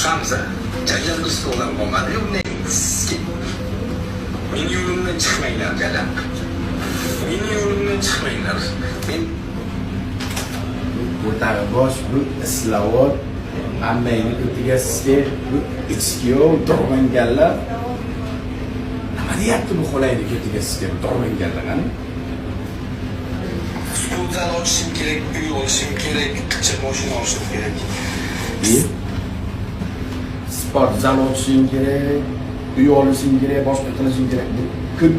chiqamiz. Janjalga chiqib bo'lmadi. Mening yo'limdan chiqmanglar, jadam. Mening yo'limdan chiqmanglar. Men bu bosh bu islavot ammangni ko'tiga sizga bu ichkiyo dormanganlar nima deyapti bu xolayni ko'tiga sizga dormanganlar qani? Sportzal ochishim kerak, uy olishim kerak, qizcha mashina olishim kerak. Sportzal ochishing kerak, uy olishing kerak, boshqa qilishing kerak.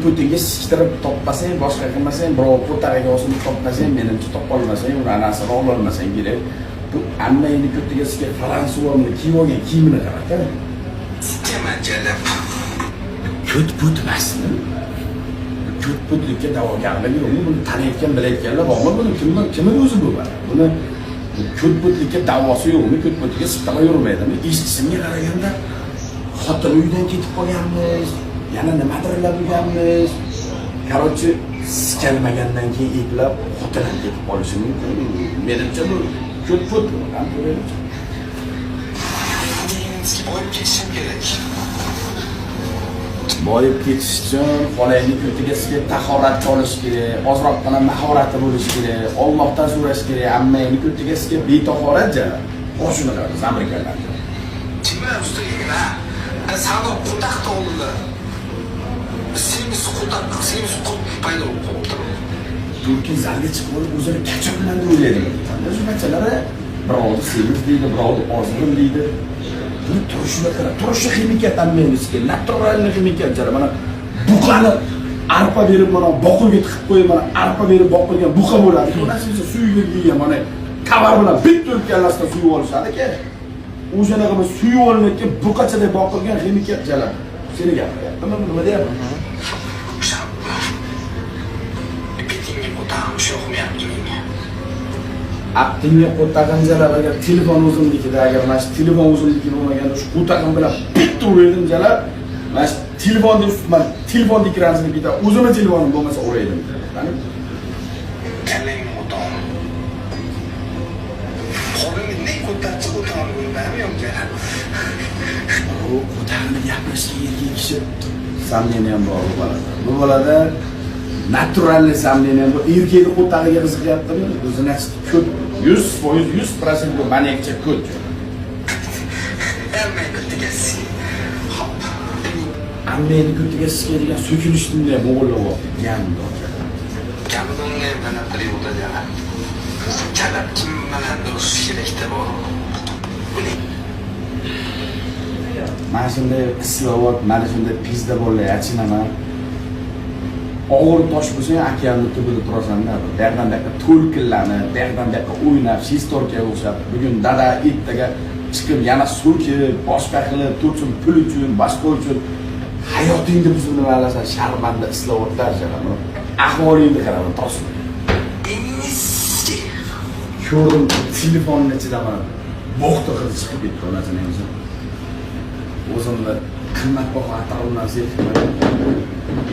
Ko'tiga siktirib topmasang, boshqa qilmasang, birov ko'tariga olsin topmasang, menimcha topolmasang, uni anasini ololmasang kerak. Bu ammangni ko'tiga sizga fransuvamni kiyib olgan kiyimini qarata. Sikkaman jalab. Ko't emasmi? Ko'tlikka da'vogarlik yo'qmi? Buni taniyotgan, bilayotganlar bormi? Buni kimning o'zi bu bor? Buni ko'tlikka da'vosi yo'qmi? Ko'tga siqtama yurmaydimi? Eshitishimga qaraganda xotin uydan ketib qolganmiz, yana nimadirlar bo'lganmiz. Короче, sikalmagandan keyin eplab xotin ham ketib qolishi mumkin. Menimcha bu ko'p ham ko'raylik. Boyib ketishim kerak. Boyib ketish uchun xolayni ko'tiga sizga tahorat olish kerak, ozroqgina mahorati bo'lishi kerak, Allohdan so'rash kerak. Ammangni ko'tiga sizga betahorat jala. Qo'shini qilamiz Amerikalar. Kimlar ustiga? Sado qudaq o'g'illar. Semiz qudaq paydo bo'lib Turkiy zalga chiqib olib o'zini kacha bilan o'ylaydi. Shu bachalari birovni semiz deydi, birovni ozg'in deydi. Buni turishini qarab, turishi ximikat ammangizga, naturalni ximikat jara. Mana buqani arpa berib, mana boqilga tiqib qo'yib, mana arpa berib boqilgan buqa bo'ladi. Bunasiga suyib yegan, mana kavar bilan bitta o'tganlardan suyib olishadi-ku. O'shanaqa bir suyib olinayotgan buqachadek boqilgan ximikat jala. Seni gapiryaptimi? Nima deyapman? Aptinga qo'tag'im jalab, agar telefon o'zimnikida, agar mana shu telefon o'zimniki bo'lmaganda shu qo'tag'im bilan bitta uraydim jalab, mana shu telefonni ustman, telefon ekranini bitta o'zimning telefonim bo'lmasa uraydim. Qani? Kallang o'tog'im. Qo'limni ne ko'tarchi o'tog'im bo'lmaymi yo'qmi? Bu qo'tag'imni gapirishga erkak kishi samleni ham bor bu bolada. Bu bolada naturalni samleni ham bor. Erkakni qo'tag'iga qiziqyaptimi? O'zini ko'p 100% bu manekcha ko't. Ammangni ko'tiga sizga degan so'kinishni bo'g'irlab olgan. Kamdonga mana qilib o'tadi. Kalab kim bilandir kerakda bor. Mana shunday islavot, mana shunday pizda bo'lay, achinaman. Og'ir tosh bo'lsa, okeanni tubida turasan-da. Berdan buyoqqa to'lqinlanib, berdan buyoqqa o'ynab, shestorkaga o'xshab, bugun dada ertaga chiqib yana so'kib, boshqa qilib, tursin pul uchun, boshqa uchun hayotingni buzib nimalasan, sharmanda islavotlar jaraman. Ahvolingni qaraman, to'sin. Ko'rim telefonni ichidaman. Bo'xta qilib chiqib ketdi onasining o'zi. O'zimni qimmatbaho atirlardan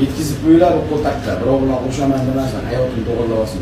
yetkazib qo'yiladi qo'ltaqqa. Birov bilan o'shaman demasin, hayotimni to'g'irlab olsin.